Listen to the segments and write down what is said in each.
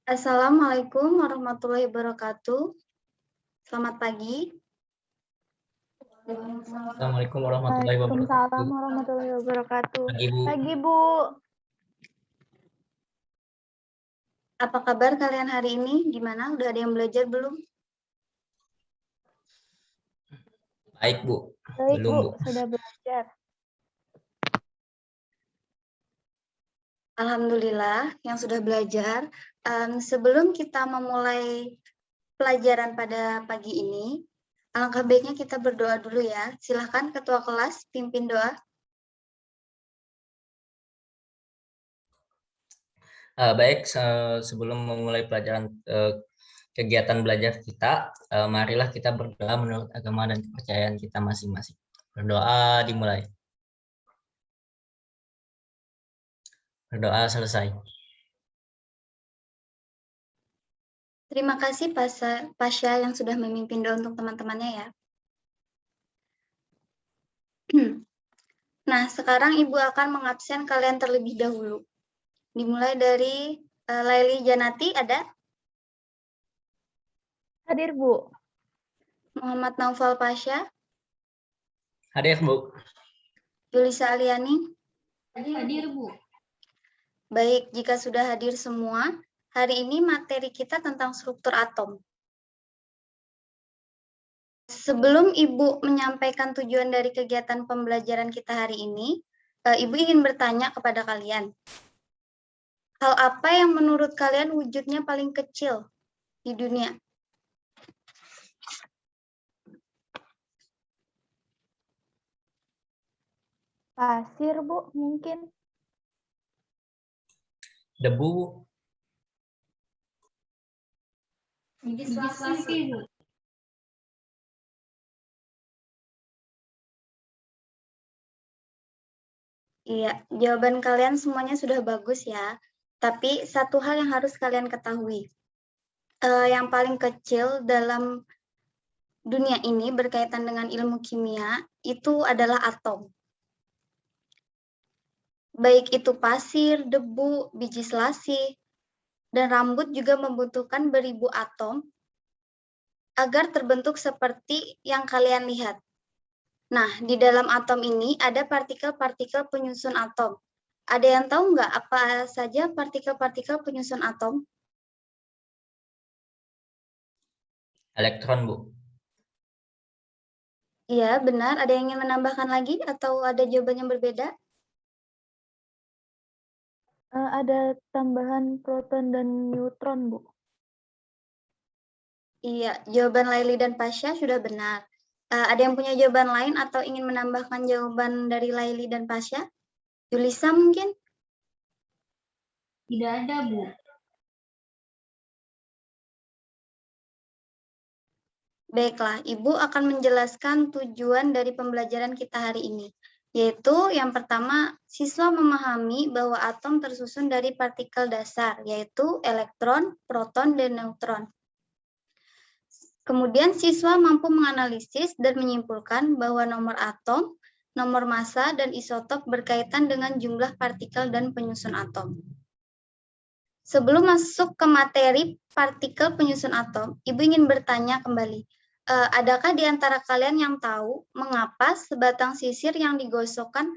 Assalamualaikum warahmatullahi wabarakatuh. Selamat pagi. Assalamualaikum warahmatullahi wabarakatuh. Waalaikumsalam warahmatullahi wabarakatuh. Pagi, Bu. Pagi, Bu. Apa kabar kalian hari ini? Gimana? Udah ada yang belajar belum? Baik, Bu. Baik, Belum, Bu. Bu. Sudah belajar. Alhamdulillah yang sudah belajar. Sebelum kita memulai pelajaran pada pagi ini, alangkah baiknya kita berdoa dulu ya. Silahkan Ketua Kelas pimpin doa. Baik, sebelum memulai pelajaran kegiatan belajar kita, marilah kita berdoa menurut agama dan kepercayaan kita masing-masing. Berdoa dimulai. Berdoa selesai. Terima kasih Pasha yang sudah memimpin doa untuk teman-temannya ya. Nah, sekarang Ibu akan mengabsen kalian terlebih dahulu. Dimulai dari Laili Janati, ada? Hadir, Bu. Muhammad Naufal Pasha, Hadir, Bu. Julisa Aliani. Hadir, Bu. Baik, jika sudah hadir semua, hari ini materi kita tentang struktur atom. Sebelum Ibu menyampaikan tujuan dari kegiatan pembelajaran kita hari ini, Ibu ingin bertanya kepada kalian. Hal apa yang menurut kalian wujudnya paling kecil di dunia? Pasir, Bu, mungkin. Debu, Bu. Biji selasi, Bu. Iya, jawaban kalian semuanya sudah bagus ya. Tapi satu hal yang harus kalian ketahui. Yang paling kecil dalam dunia ini berkaitan dengan ilmu kimia itu adalah atom. Baik itu pasir, debu, biji selasi, dan rambut juga membutuhkan beribu atom agar terbentuk seperti yang kalian lihat. Nah, di dalam atom ini ada partikel-partikel penyusun atom. Ada yang tahu nggak apa saja partikel-partikel penyusun atom? Elektron, Bu. Iya, benar. Ada yang ingin menambahkan lagi atau ada jawaban yang berbeda? Ada tambahan proton dan neutron, Bu. Iya, jawaban Laili dan Pasha sudah benar. Ada yang punya jawaban lain atau ingin menambahkan jawaban dari Laili dan Pasha? Julisa mungkin? Tidak ada, Bu. Baiklah, Ibu akan menjelaskan tujuan dari pembelajaran kita hari ini. Yaitu yang pertama, siswa memahami bahwa atom tersusun dari partikel dasar, yaitu elektron, proton, dan neutron. Kemudian siswa mampu menganalisis dan menyimpulkan bahwa nomor atom, nomor massa, dan isotop berkaitan dengan jumlah partikel dan penyusun atom. Sebelum masuk ke materi partikel penyusun atom, Ibu ingin bertanya kembali, adakah di antara kalian yang tahu mengapa sebatang sisir yang digosokkan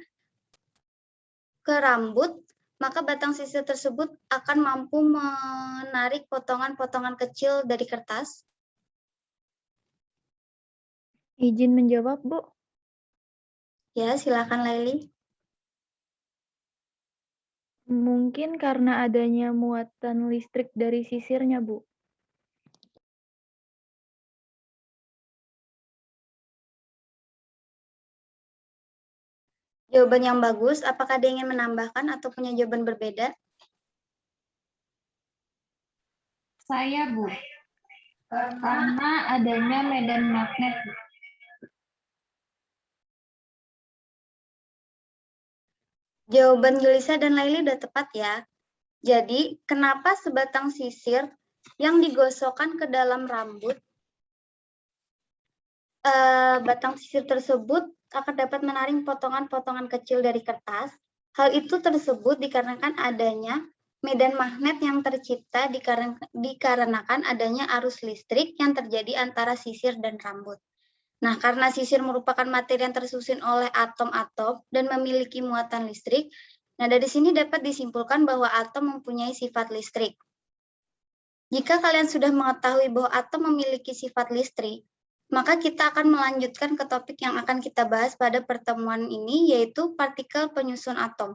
ke rambut, maka batang sisir tersebut akan mampu menarik potongan-potongan kecil dari kertas? Izin menjawab, Bu. Ya, silakan Laili. Mungkin karena adanya muatan listrik dari sisirnya, Bu. Jawaban yang bagus. Apakah ada yang ingin menambahkan atau punya jawaban berbeda? Saya, Bu. Karena adanya medan magnet, Bu. Jawaban Julisa dan Laili udah tepat ya. Jadi, kenapa sebatang sisir yang digosokkan ke dalam rambut, batang sisir tersebut akan dapat menarik potongan-potongan kecil dari kertas? Hal itu tersebut dikarenakan adanya medan magnet yang tercipta dikarenakan adanya arus listrik yang terjadi antara sisir dan rambut. Nah, karena sisir merupakan materi yang tersusun oleh atom-atom dan memiliki muatan listrik, nah dari sini dapat disimpulkan bahwa atom mempunyai sifat listrik. Jika kalian sudah mengetahui bahwa atom memiliki sifat listrik, maka kita akan melanjutkan ke topik yang akan kita bahas pada pertemuan ini, yaitu partikel penyusun atom.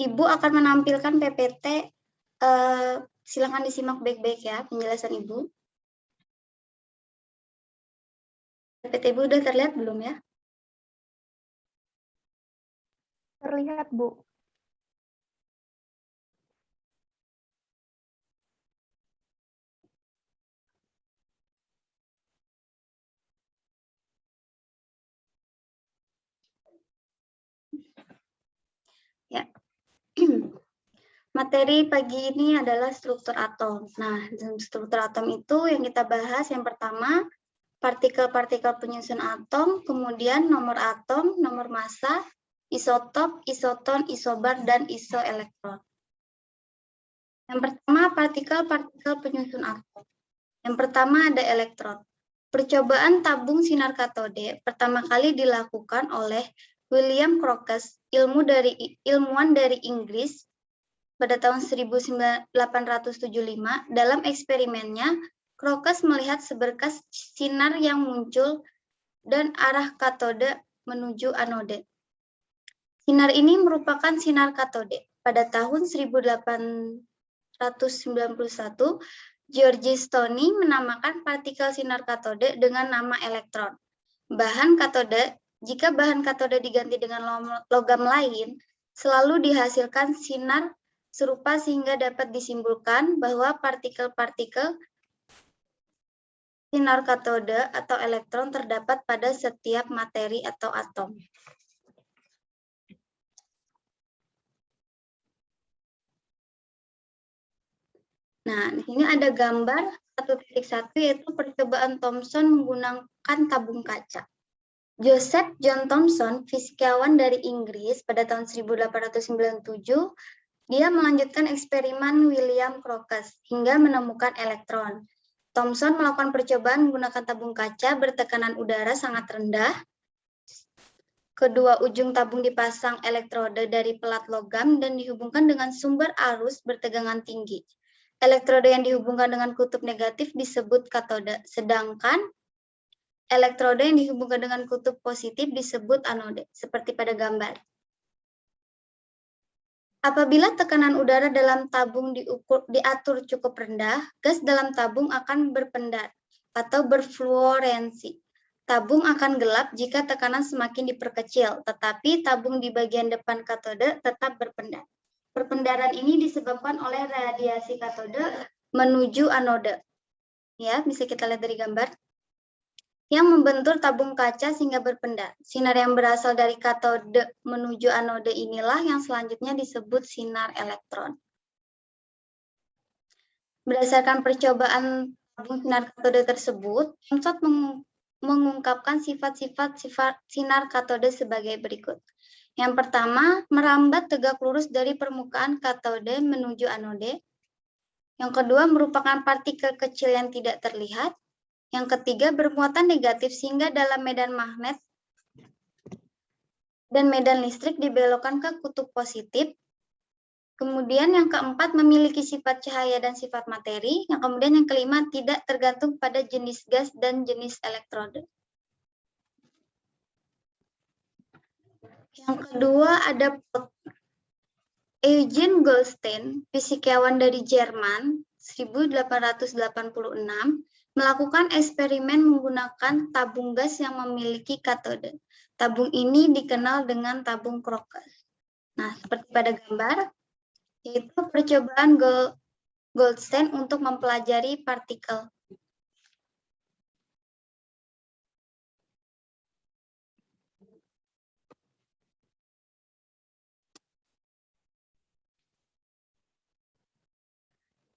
Ibu akan menampilkan PPT, silakan disimak baik-baik ya penjelasan Ibu. PPT Ibu udah terlihat belum ya? Terlihat, Bu. Ya. Materi pagi ini adalah struktur atom. Nah, struktur atom itu yang kita bahas yang pertama, partikel-partikel penyusun atom, kemudian nomor atom, nomor massa, isotop, isoton, isobar, dan isoelektron. Yang pertama, partikel-partikel penyusun atom. Yang pertama ada elektron. Percobaan tabung sinar katode pertama kali dilakukan oleh William Crookes, ilmuwan dari Inggris, pada tahun 1875. Dalam eksperimennya, Crookes melihat seberkas sinar yang muncul dan arah katode menuju anode. Sinar ini merupakan sinar katode. Pada tahun 1891, George Stoney menamakan partikel sinar katode dengan nama elektron. Jika bahan katode diganti dengan logam lain, selalu dihasilkan sinar serupa sehingga dapat disimpulkan bahwa partikel-partikel sinar katode atau elektron terdapat pada setiap materi atau atom. Nah, di sini ada gambar 1.1 yaitu percobaan Thomson menggunakan tabung kaca. Joseph John Thomson, fisikawan dari Inggris pada tahun 1897, dia melanjutkan eksperimen William Crookes hingga menemukan elektron. Thomson melakukan percobaan menggunakan tabung kaca bertekanan udara sangat rendah. Kedua ujung tabung dipasang elektrode dari pelat logam dan dihubungkan dengan sumber arus bertegangan tinggi. Elektrode yang dihubungkan dengan kutub negatif disebut katode, sedangkan elektrode yang dihubungkan dengan kutub positif disebut anode, seperti pada gambar. Apabila tekanan udara dalam tabung diatur cukup rendah, gas dalam tabung akan berpendar atau berfluorensi. Tabung akan gelap jika tekanan semakin diperkecil, tetapi tabung di bagian depan katode tetap berpendar. Perpendaran ini disebabkan oleh radiasi katode menuju anode. Ya, bisa kita lihat dari gambar. Yang membentur tabung kaca sehingga berpendar. Sinar yang berasal dari katode menuju anode inilah yang selanjutnya disebut sinar elektron. Berdasarkan percobaan tabung sinar katode tersebut, Thomson mengungkapkan sifat-sifat sinar katode sebagai berikut. Yang pertama, merambat tegak lurus dari permukaan katode menuju anode. Yang kedua, merupakan partikel kecil yang tidak terlihat. Yang ketiga, bermuatan negatif sehingga dalam medan magnet dan medan listrik dibelokkan ke kutub positif. Kemudian yang keempat, memiliki sifat cahaya dan sifat materi. Yang kemudian yang kelima, tidak tergantung pada jenis gas dan jenis elektrode. Yang kedua ada Eugen Goldstein, fisikawan dari Jerman, 1886, melakukan eksperimen menggunakan tabung gas yang memiliki katode. Tabung ini dikenal dengan tabung Crookes. Nah, seperti pada gambar, yaitu percobaan Goldstein untuk mempelajari partikel.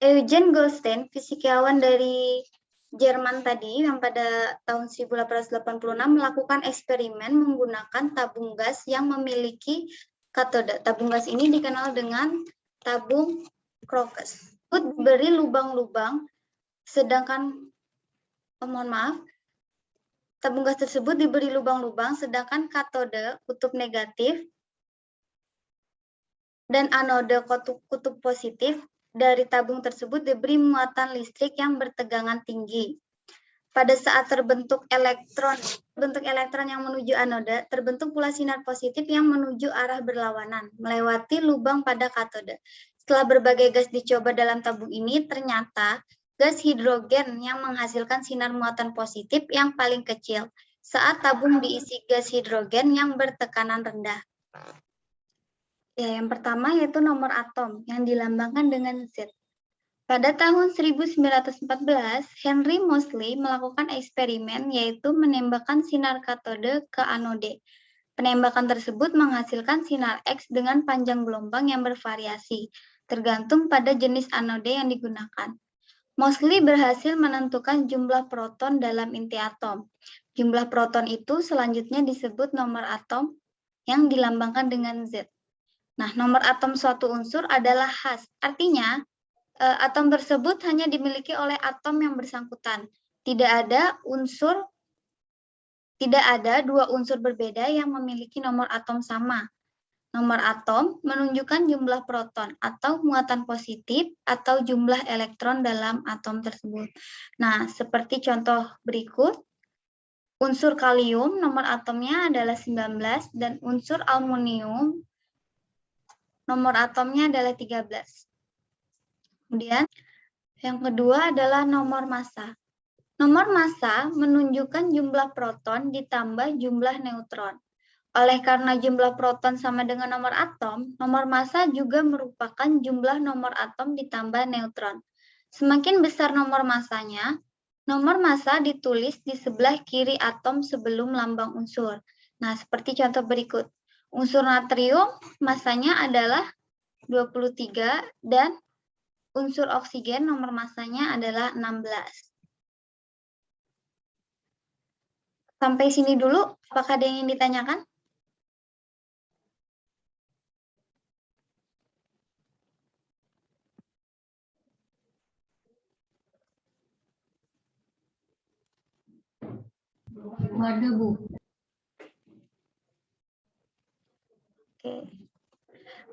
Eugen Goldstein, fisikawan dari Jerman tadi yang pada tahun 1886 melakukan eksperimen menggunakan tabung gas yang memiliki katode. Tabung gas ini dikenal dengan tabung Crocus. Diberi lubang-lubang, sedangkan tabung gas tersebut diberi lubang-lubang, sedangkan katode kutub negatif dan anode kutub positif dari tabung tersebut diberi muatan listrik yang bertegangan tinggi. Pada saat terbentuk elektron yang menuju anode, terbentuk pula sinar positif yang menuju arah berlawanan, melewati lubang pada katode. Setelah berbagai gas dicoba dalam tabung ini, ternyata gas hidrogen yang menghasilkan sinar muatan positif yang paling kecil saat tabung diisi gas hidrogen yang bertekanan rendah. Ya, yang pertama yaitu nomor atom yang dilambangkan dengan Z. Pada tahun 1914, Henry Moseley melakukan eksperimen yaitu menembakkan sinar katode ke anode. Penembakan tersebut menghasilkan sinar X dengan panjang gelombang yang bervariasi, tergantung pada jenis anode yang digunakan. Moseley berhasil menentukan jumlah proton dalam inti atom. Jumlah proton itu selanjutnya disebut nomor atom yang dilambangkan dengan Z. Nah, nomor atom suatu unsur adalah khas. Artinya, atom tersebut hanya dimiliki oleh atom yang bersangkutan. Tidak ada dua unsur berbeda yang memiliki nomor atom sama. Nomor atom menunjukkan jumlah proton atau muatan positif atau jumlah elektron dalam atom tersebut. Nah, seperti contoh berikut. Unsur kalium nomor atomnya adalah 19 dan unsur aluminium nomor atomnya adalah 13. Kemudian yang kedua adalah nomor massa. Nomor massa menunjukkan jumlah proton ditambah jumlah neutron. Oleh karena jumlah proton sama dengan nomor atom, nomor massa juga merupakan jumlah nomor atom ditambah neutron. Semakin besar nomor massanya, nomor massa ditulis di sebelah kiri atom sebelum lambang unsur. Nah, seperti contoh berikut. Unsur natrium massanya adalah 23 dan unsur oksigen nomor massanya adalah 16. Sampai sini dulu, apakah ada yang ingin ditanyakan? Ada, Bu. Oke.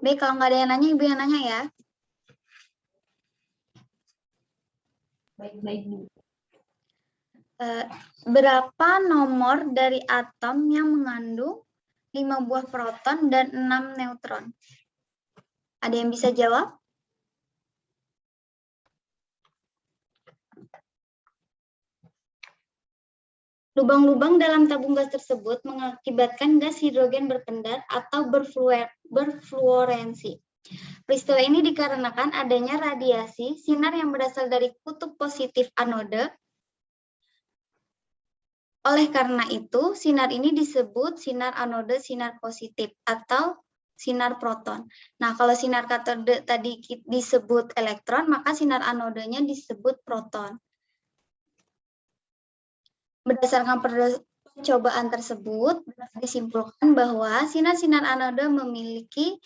Baik, kalau nggak ada yang nanya, Ibu yang nanya ya. Baik-baik, Bu. Berapa nomor dari atom yang mengandung 5 buah proton dan 6 neutron? Ada yang bisa jawab? Lubang-lubang dalam tabung gas tersebut mengakibatkan gas hidrogen berpendar atau berfluorensi. Peristiwa ini dikarenakan adanya radiasi sinar yang berasal dari kutub positif anode. Oleh karena itu, sinar ini disebut sinar anode sinar positif atau sinar proton. Nah, kalau sinar katode tadi disebut elektron, maka sinar anodenya disebut proton. Berdasarkan percobaan tersebut, disimpulkan bahwa sinar-sinar anode memiliki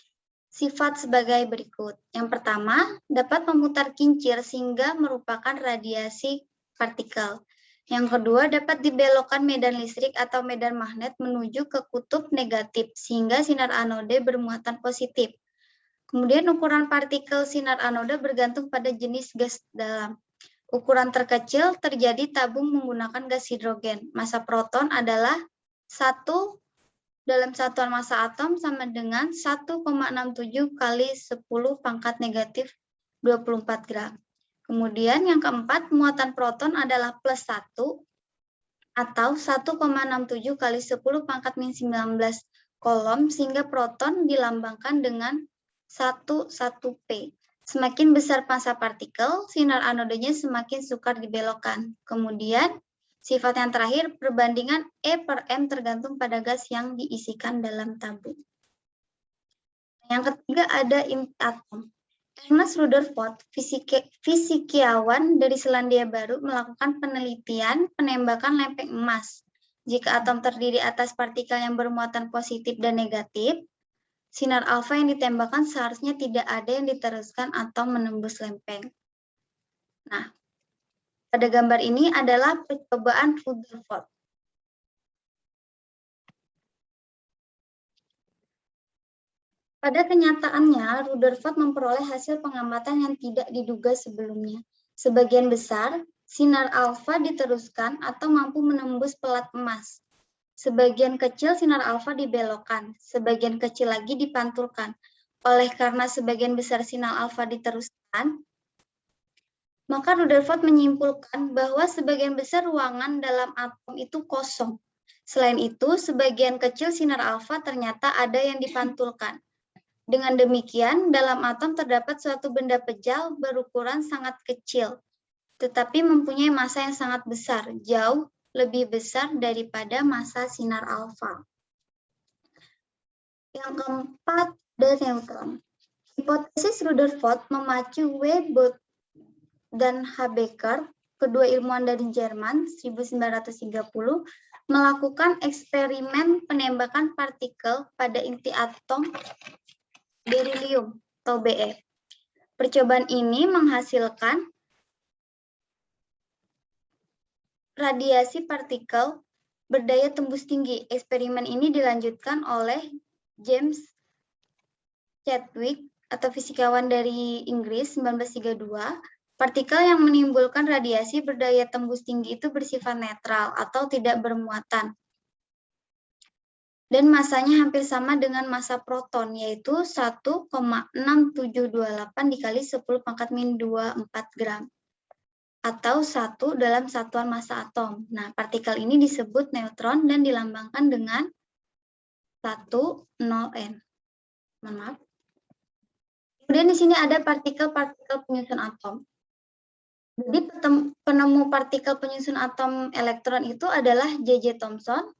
sifat sebagai berikut. Yang pertama, dapat memutar kincir sehingga merupakan radiasi partikel. Yang kedua, dapat dibelokkan medan listrik atau medan magnet menuju ke kutub negatif sehingga sinar anode bermuatan positif. Kemudian ukuran partikel sinar anode bergantung pada jenis gas dalam. Ukuran terkecil terjadi tabung menggunakan gas hidrogen. Massa proton adalah 1 dalam satuan massa atom sama dengan 1,67 kali 10 pangkat negatif 24 gram. Kemudian yang keempat, muatan proton adalah plus 1 atau 1,67 kali 10 pangkat min 19 kolom sehingga proton dilambangkan dengan 11P. Semakin besar massa partikel, sinar anodenya semakin sukar dibelokkan. Kemudian, sifat yang terakhir, perbandingan E per M tergantung pada gas yang diisikan dalam tabung. Yang ketiga ada inti atom. Ernest Rutherford, fisikiawan dari Selandia Baru, melakukan penelitian penembakan lempeng emas. Jika atom terdiri atas partikel yang bermuatan positif dan negatif, sinar alfa yang ditembakkan seharusnya tidak ada yang diteruskan atau menembus lempeng. Nah, pada gambar ini adalah percobaan Rutherford. Pada kenyataannya, Rutherford memperoleh hasil pengamatan yang tidak diduga sebelumnya. Sebagian besar, sinar alfa diteruskan atau mampu menembus pelat emas. Sebagian kecil sinar alfa dibelokkan, sebagian kecil lagi dipantulkan. Oleh karena sebagian besar sinar alfa diteruskan, maka Rutherford menyimpulkan bahwa sebagian besar ruangan dalam atom itu kosong. Selain itu, sebagian kecil sinar alfa ternyata ada yang dipantulkan. Dengan demikian, dalam atom terdapat suatu benda pejal berukuran sangat kecil, tetapi mempunyai massa yang sangat besar, jauh lebih besar daripada massa sinar alfa. Yang keempat, ada neutron. Hipotesis Rutherford memacu W. Bode dan H. Becker, kedua ilmuwan dari Jerman, 1930, melakukan eksperimen penembakan partikel pada inti atom berilium atau Bf. Percobaan ini menghasilkan radiasi partikel berdaya tembus tinggi. Eksperimen ini dilanjutkan oleh James Chadwick atau fisikawan dari Inggris 1932. Partikel yang menimbulkan radiasi berdaya tembus tinggi itu bersifat netral atau tidak bermuatan. Dan masanya hampir sama dengan massa proton, yaitu 1,6728 dikali 10⁻²4 gram, atau 1 dalam satuan massa atom. Nah, partikel ini disebut neutron dan dilambangkan dengan 10N. Mohon maaf. Kemudian di sini ada partikel-partikel penyusun atom. Jadi penemu partikel penyusun atom elektron itu adalah J.J. Thomson.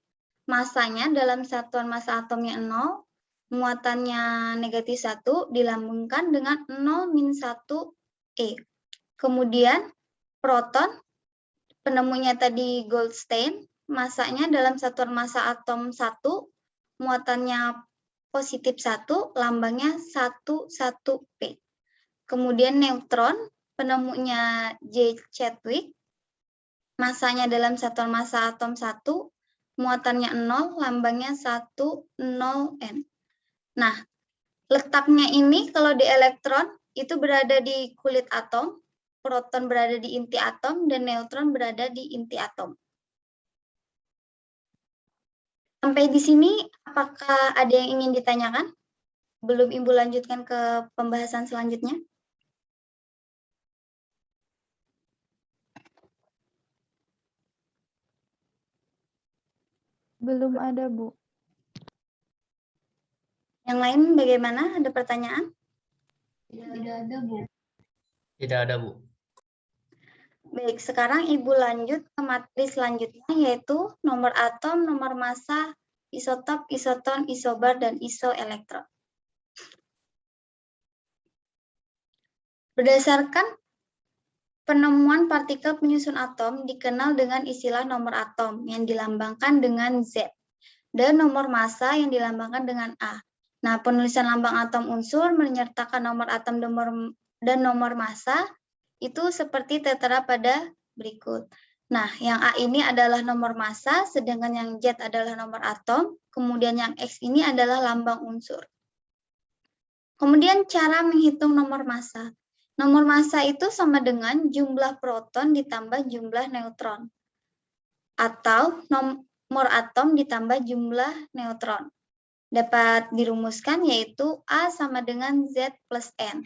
Masanya dalam satuan massa atomnya 0, muatannya negatif 1, dilambungkan dengan 0-1 E. Kemudian proton, penemunya tadi Goldstein, masanya dalam satuan massa atom 1, muatannya positif 1, lambangnya 11P. Kemudian neutron, penemunya J. Chadwick, masanya dalam satuan massa atom 1, muatannya 0, lambangnya 10N. Nah, letaknya ini kalau di elektron itu berada di kulit atom, proton berada di inti atom, dan neutron berada di inti atom. Sampai di sini, apakah ada yang ingin ditanyakan? Belum Ibu lanjutkan ke pembahasan selanjutnya? Belum ada, Bu. Yang lain bagaimana? Ada pertanyaan? Tidak ada, Bu. Tidak ada, Bu. Baik, sekarang Ibu lanjut ke materi selanjutnya, yaitu nomor atom, nomor massa, isotop, isoton, isobar, dan isoelektron. Berdasarkan penemuan partikel penyusun atom dikenal dengan istilah nomor atom yang dilambangkan dengan Z dan nomor massa yang dilambangkan dengan A. Nah, penulisan lambang atom unsur menyertakan nomor atom dan nomor massa itu seperti tertera pada berikut. Nah, yang A ini adalah nomor massa, sedangkan yang Z adalah nomor atom, kemudian yang X ini adalah lambang unsur. Kemudian cara menghitung nomor massa. Nomor massa itu sama dengan jumlah proton ditambah jumlah neutron. Atau nomor atom ditambah jumlah neutron. Dapat dirumuskan yaitu A sama dengan Z plus N.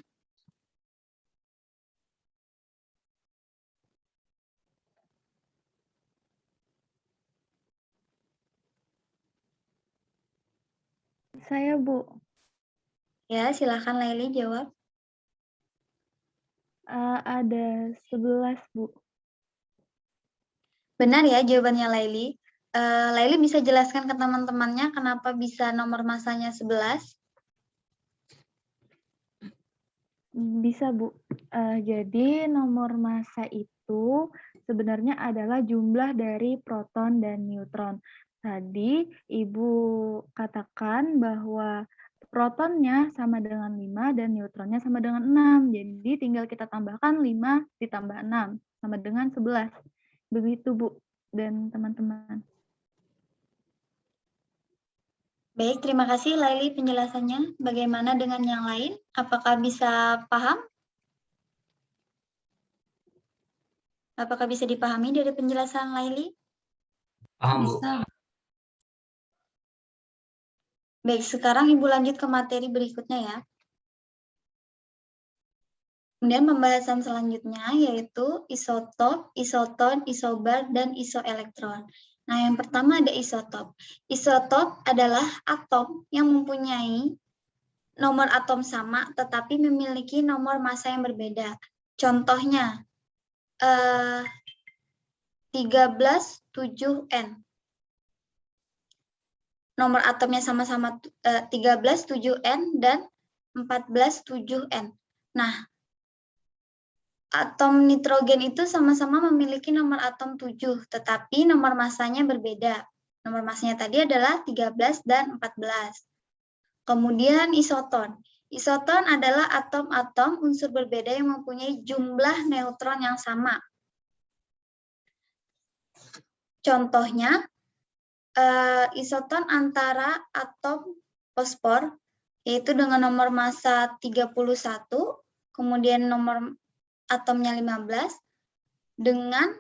Saya, Bu. Ya, silakan Laili jawab. Ada 11, Bu. Benar ya jawabannya Laili. Laili bisa jelaskan ke teman-temannya kenapa bisa nomor massanya 11? Bisa, Bu. Jadi nomor massa itu sebenarnya adalah jumlah dari proton dan neutron. Tadi Ibu katakan bahwa protonnya sama dengan 5 dan neutronnya sama dengan 6. Jadi tinggal kita tambahkan 5 ditambah 6 sama dengan 11. Begitu, Bu dan teman-teman. Baik, terima kasih Laili penjelasannya. Bagaimana dengan yang lain? Apakah bisa paham? Apakah bisa dipahami dari penjelasan Laili? Paham, Bu. Bisa. Baik, sekarang Ibu lanjut ke materi berikutnya ya. Kemudian pembahasan selanjutnya yaitu isotop, isoton, isobar, dan isoelektron. Nah, yang pertama ada isotop. Isotop adalah atom yang mempunyai nomor atom sama tetapi memiliki nomor massa yang berbeda. Contohnya 13,7N. Nomor atomnya sama-sama 13,7N dan 14,7N. Nah, atom nitrogen itu sama-sama memiliki nomor atom 7, tetapi nomor massanya berbeda. Nomor massanya tadi adalah 13 dan 14. Kemudian isoton. Isoton adalah atom-atom unsur berbeda yang mempunyai jumlah neutron yang sama. Contohnya, isoton antara atom fosfor, yaitu dengan nomor massa 31, kemudian nomor atomnya 15, dengan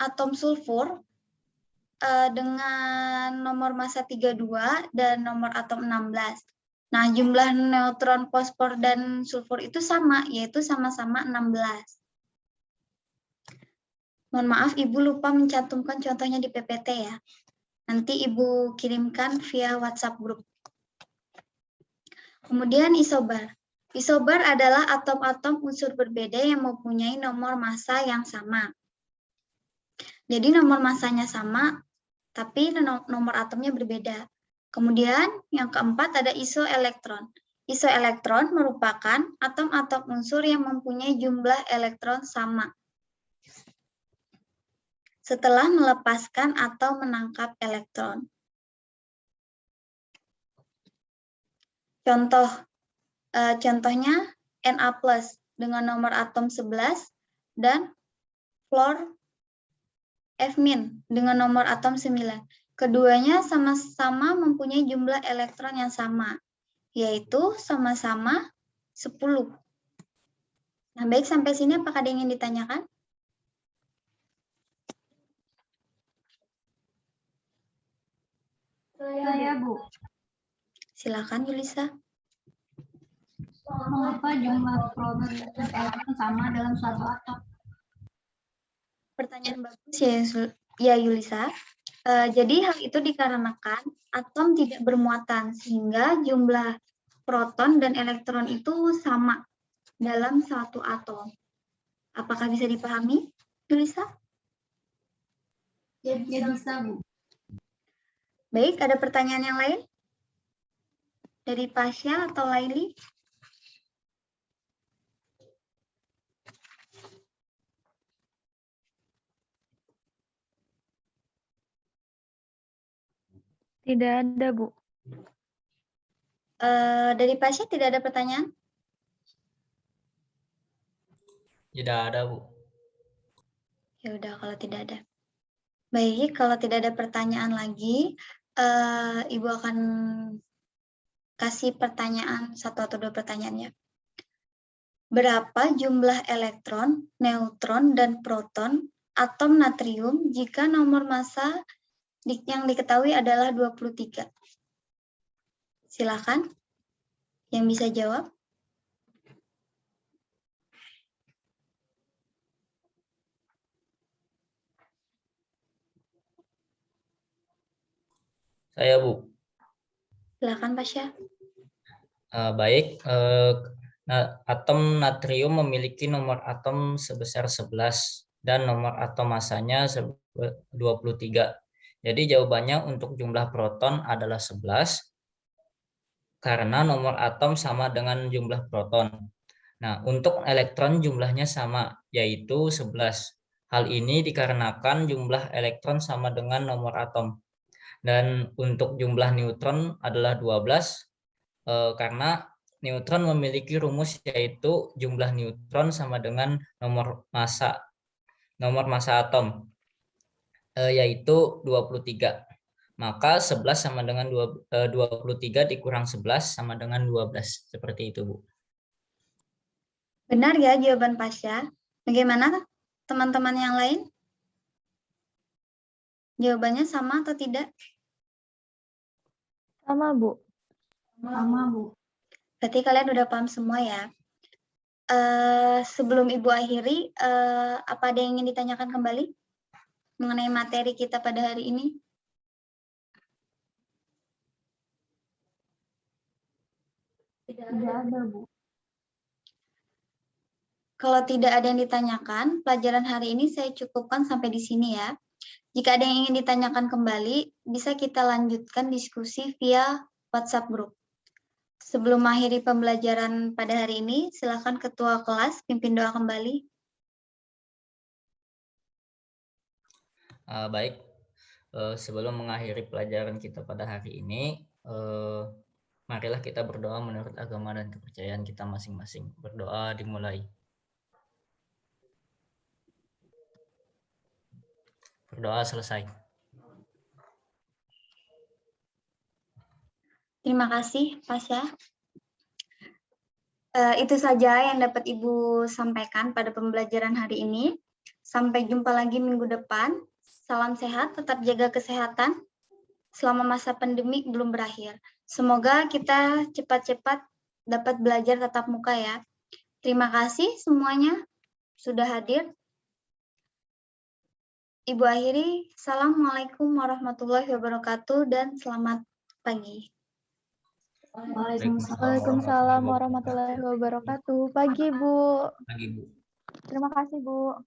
atom sulfur dengan nomor massa 32 dan nomor atom 16. Nah, jumlah neutron fosfor dan sulfur itu sama, yaitu sama-sama 16. Mohon maaf, Ibu lupa mencantumkan contohnya di PPT ya. Nanti Ibu kirimkan via WhatsApp group. Kemudian isobar. Isobar adalah atom-atom unsur berbeda yang mempunyai nomor massa yang sama. Jadi nomor massanya sama, tapi nomor atomnya berbeda. Kemudian yang keempat ada isoelektron. Isoelektron merupakan atom-atom unsur yang mempunyai jumlah elektron sama setelah melepaskan atau menangkap elektron. Contohnya Na+ dengan nomor atom 11 dan fluor F- dengan nomor atom 9. Keduanya sama-sama mempunyai jumlah elektron yang sama, yaitu sama-sama 10. Nah, baik, sampai sini apakah ada yang ingin ditanyakan? Saya, Bu. Silakan, Yulisa. Mengapa jumlah proton dan elektron sama dalam suatu atom? Pertanyaan bagus ya Yulisa. Jadi hal itu dikarenakan atom tidak bermuatan sehingga jumlah proton dan elektron itu sama dalam satu atom. Apakah bisa dipahami, Yulisa? Ya bisa, Bu. Baik, ada pertanyaan yang lain? Dari Pasha atau Laili? Tidak ada, Bu. Dari Pasha tidak ada pertanyaan? Tidak ada, Bu. Ya udah kalau tidak ada. Baik, kalau tidak ada pertanyaan lagi, Ibu akan kasih pertanyaan, 1 atau 2 pertanyaannya. Berapa jumlah elektron, neutron, dan proton atom natrium jika nomor massa yang diketahui adalah 23? Silakan yang bisa jawab. Saya, Bu. Silakan, Pasha. Baik, atom natrium memiliki nomor atom sebesar 11 dan nomor atom massanya 23. Jadi jawabannya untuk jumlah proton adalah 11 karena nomor atom sama dengan jumlah proton. Nah, untuk elektron jumlahnya sama, yaitu 11. Hal ini dikarenakan jumlah elektron sama dengan nomor atom. Dan untuk jumlah neutron adalah 12, karena neutron memiliki rumus yaitu jumlah neutron sama dengan nomor massa atom, yaitu 23. Maka 11 sama dengan 23 dikurang 11 sama dengan 12. Seperti itu, Bu. Benar ya jawaban Pasya. Bagaimana teman-teman yang lain? Jawabannya sama atau tidak? Sama, Bu. Sama, Bu. Berarti kalian udah paham semua ya. Sebelum Ibu akhiri, apa ada yang ingin ditanyakan kembali mengenai materi kita pada hari ini? Tidak ada, Bu. Kalau tidak ada yang ditanyakan, pelajaran hari ini saya cukupkan sampai di sini ya. Jika ada yang ingin ditanyakan kembali, bisa kita lanjutkan diskusi via WhatsApp group. Sebelum mengakhiri pembelajaran pada hari ini, silakan Ketua Kelas pimpin doa kembali. Baik, sebelum mengakhiri pelajaran kita pada hari ini, marilah kita berdoa menurut agama dan kepercayaan kita masing-masing. Berdoa dimulai. Berdoa selesai. Terima kasih, Pasya. Itu saja yang dapat Ibu sampaikan pada pembelajaran hari ini. Sampai jumpa lagi minggu depan. Salam sehat, tetap jaga kesehatan selama masa pandemi belum berakhir. Semoga kita cepat-cepat dapat belajar tatap muka ya. Terima kasih semuanya sudah hadir. Ibu akhiri, Assalamualaikum warahmatullahi wabarakatuh dan selamat pagi. Waalaikumsalam warahmatullahi wabarakatuh. Pagi, Bu. Pagi, Bu. Terima kasih, Bu.